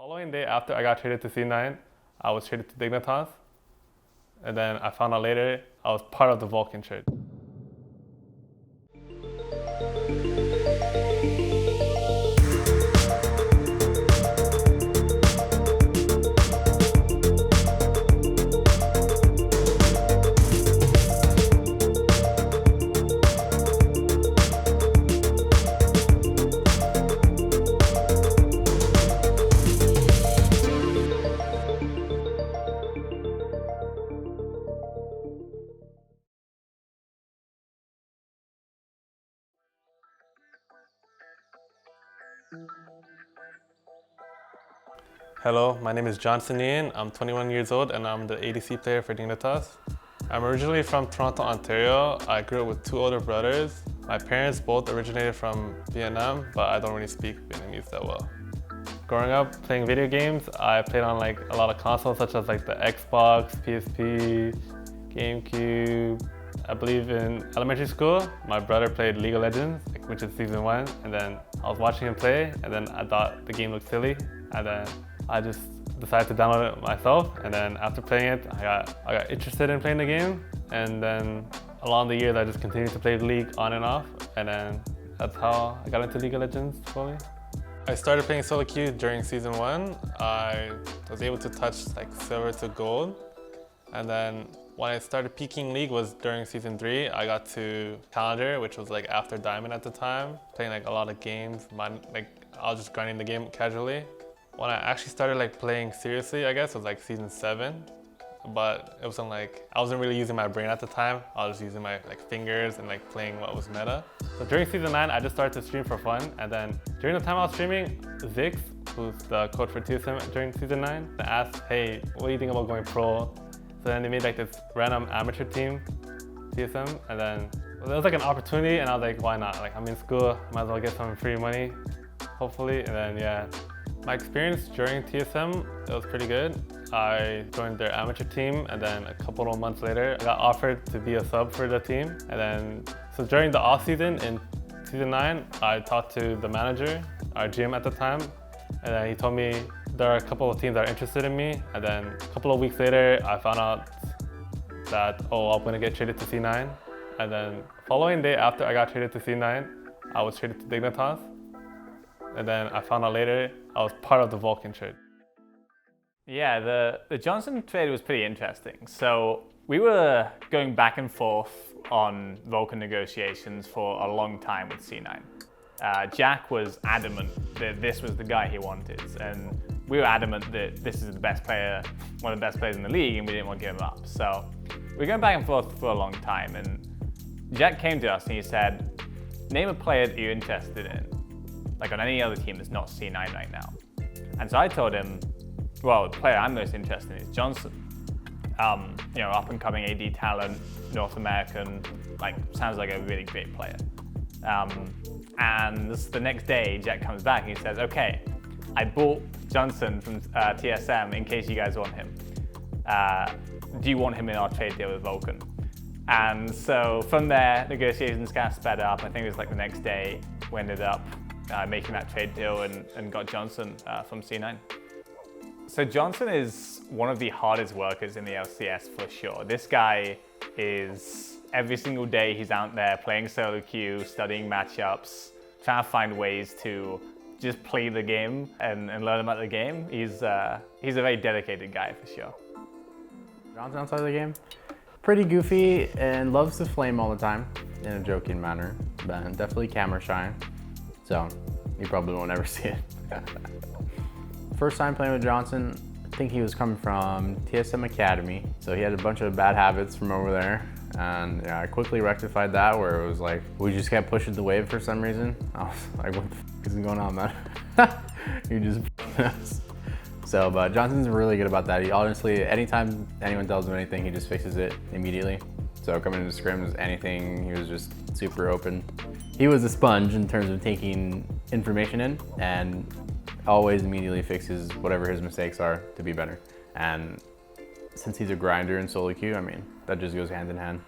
Following day after I got traded to C9, I was traded to Dignitas. And then I found out later I was part of the Vulcan trade. Hello, my name is Johnsun. I'm 21 years old and I'm the ADC player for Dignitas. I'm originally from Toronto, Ontario. I grew up with two older brothers. My parents both originated from Vietnam, but I don't really speak Vietnamese that well. Growing up playing video games, I played on a lot of consoles such as the Xbox, PSP, GameCube. I believe in elementary school, my brother played League of Legends, which is season 1, and then I was watching him play, and then I thought the game looked silly, and then I just decided to download it myself, and then after playing it, I got interested in playing the game, and then along the years I just continued to play League on and off, and then that's how I got into League of Legends fully. I started playing solo queue during season 1. I was able to touch silver to gold, and then when I started peaking League was during season 3. I got to Challenger, which was after Diamond at the time, playing a lot of games. I was just grinding the game casually. When I actually started playing seriously, I guess, was season 7. But it wasn't I wasn't really using my brain at the time. I was just using my fingers and playing what was meta. So during season 9, I just started to stream for fun. And then during the time I was streaming, Zix, who's the coach for TSM during season 9, asked, hey, what do you think about going pro? So then they made this random amateur team, TSM, and then it was an opportunity, and I was why not? I'm in school, might as well get some free money, hopefully, and then yeah. My experience during TSM, it was pretty good. I joined their amateur team, and then a couple of months later, I got offered to be a sub for the team. And then, so during the off season in season 9, I talked to the manager, our GM at the time, and then he told me there are a couple of teams that are interested in me. And then a couple of weeks later, I found out that, I'm gonna get traded to C9. And then following day after I got traded to C9, I was traded to Dignitas. And then I found out later I was part of the Vulcan trade. Yeah, the Johnsun trade was pretty interesting. So we were going back and forth on Vulcan negotiations for a long time with C9. Jack was adamant that this was the guy he wanted, and we were adamant that this is the best player, one of the best players in the league, and we didn't want to give him up. So we were going back and forth for a long time, and Jack came to us and he said, name a player that you're interested in, on any other team that's not C9 right now. And so I told him, well, the player I'm most interested in is Johnsun. Up and coming AD talent, North American, sounds like a really great player. And the next day, Jack comes back and he says, okay, I bought Johnsun from TSM in case you guys want him. Do you want him in our trade deal with Vulcan? And so from there, negotiations kind of sped up. I think it was the next day, we ended up making that trade deal and got Johnsun from C9. So Johnsun is one of the hardest workers in the LCS for sure. This guy is, every single day he's out there playing solo queue, studying matchups, trying to find ways to just play the game and learn about the game. He's a very dedicated guy for sure. Johnsun outside of the game, pretty goofy and loves to flame all the time in a joking manner, but definitely camera shy. So you probably won't ever see it. First time playing with Johnsun, I think he was coming from TSM Academy. So he had a bunch of bad habits from over there. And yeah, I quickly rectified that where it was we just kept pushing the wave for some reason. I was like, what the f is going on, man? You just us. So, but Johnson's really good about that. He honestly, anytime anyone tells him anything, he just fixes it immediately. So coming into scrims, anything, he was just super open. He was a sponge in terms of taking information in and always immediately fixes whatever his mistakes are to be better. And since he's a grinder in solo queue, I mean, that just goes hand in hand.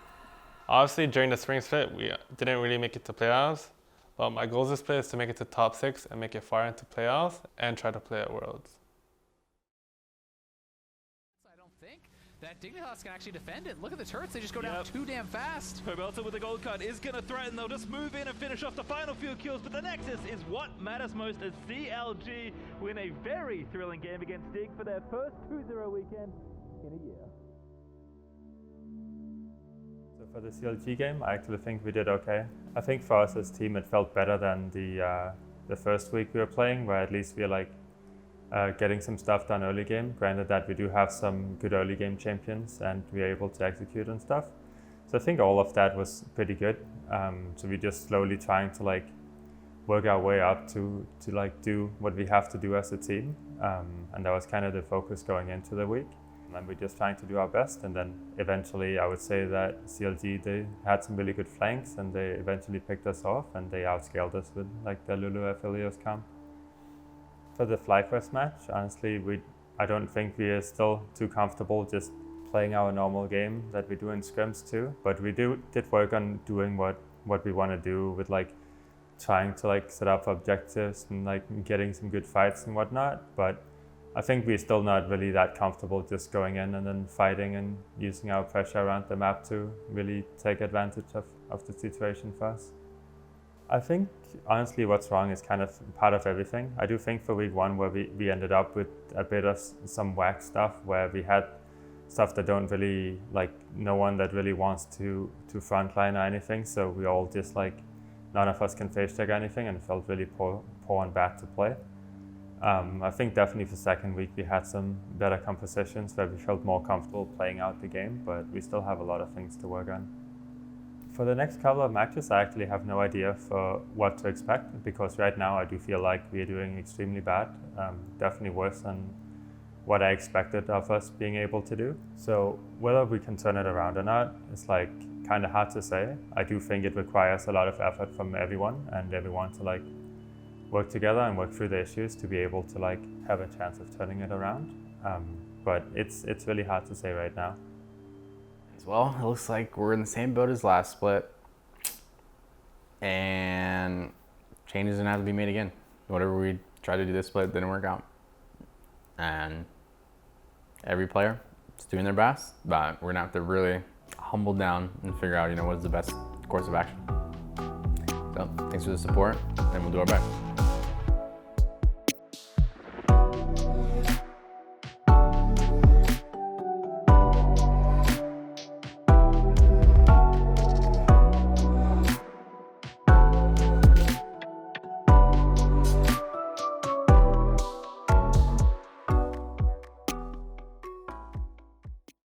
Obviously, during the spring split, we didn't really make it to playoffs. But my goal this split is to make it to top 6 and make it far into playoffs and try to play at Worlds. that Dignitas can actually defend it. Look at the turrets, they just go down too damn fast. Pobelta with the gold card is going to threaten. They'll just move in and finish off the final few kills, but the Nexus is what matters most as CLG win a very thrilling game against Dig for their first 2-0 weekend in a year. So for the CLG game, I actually think we did okay. I think for us as a team, it felt better than the first week we were playing, where at least we are like getting some stuff done early game. Granted that we do have some good early game champions and we are able to execute and stuff. So I think all of that was pretty good. So we're just slowly trying to like work our way up to like do what we have to do as a team. And that was kind of the focus going into the week. And we're just trying to do our best. And then eventually I would say that CLG, they had some really good flanks and they eventually picked us off and they outscaled us with like the Lulu Affiliates camp. For the FlyQuest match, honestly, I don't think we are still too comfortable just playing our normal game that we do in scrims too. But we did work on doing what we want to do with like trying to like set up objectives and like getting some good fights and whatnot. But I think we're still not really that comfortable just going in and then fighting and using our pressure around the map to really take advantage of the situation for us. I think honestly what's wrong is kind of part of everything. I do think for week one where we ended up with a bit of some whack stuff where we had stuff that don't really, like no one that really wants to frontline or anything. So we all just like, none of us can face check anything and it felt really poor and bad to play. I think definitely for second week we had some better compositions where we felt more comfortable playing out the game, but we still have a lot of things to work on. For the next couple of matches, I actually have no idea for what to expect because right now I do feel like we are doing extremely bad, definitely worse than what I expected of us being able to do. So whether we can turn it around or not, it's like kind of hard to say. I do think it requires a lot of effort from everyone and everyone to like work together and work through the issues to be able to like have a chance of turning it around. But it's really hard to say right now. Well, it looks like we're in the same boat as last split. And changes gonna have to be made again. Whatever we tried to do this split didn't work out. And every player is doing their best, but we're gonna have to really humble down and figure out, what is the best course of action. So thanks for the support, and we'll do our best.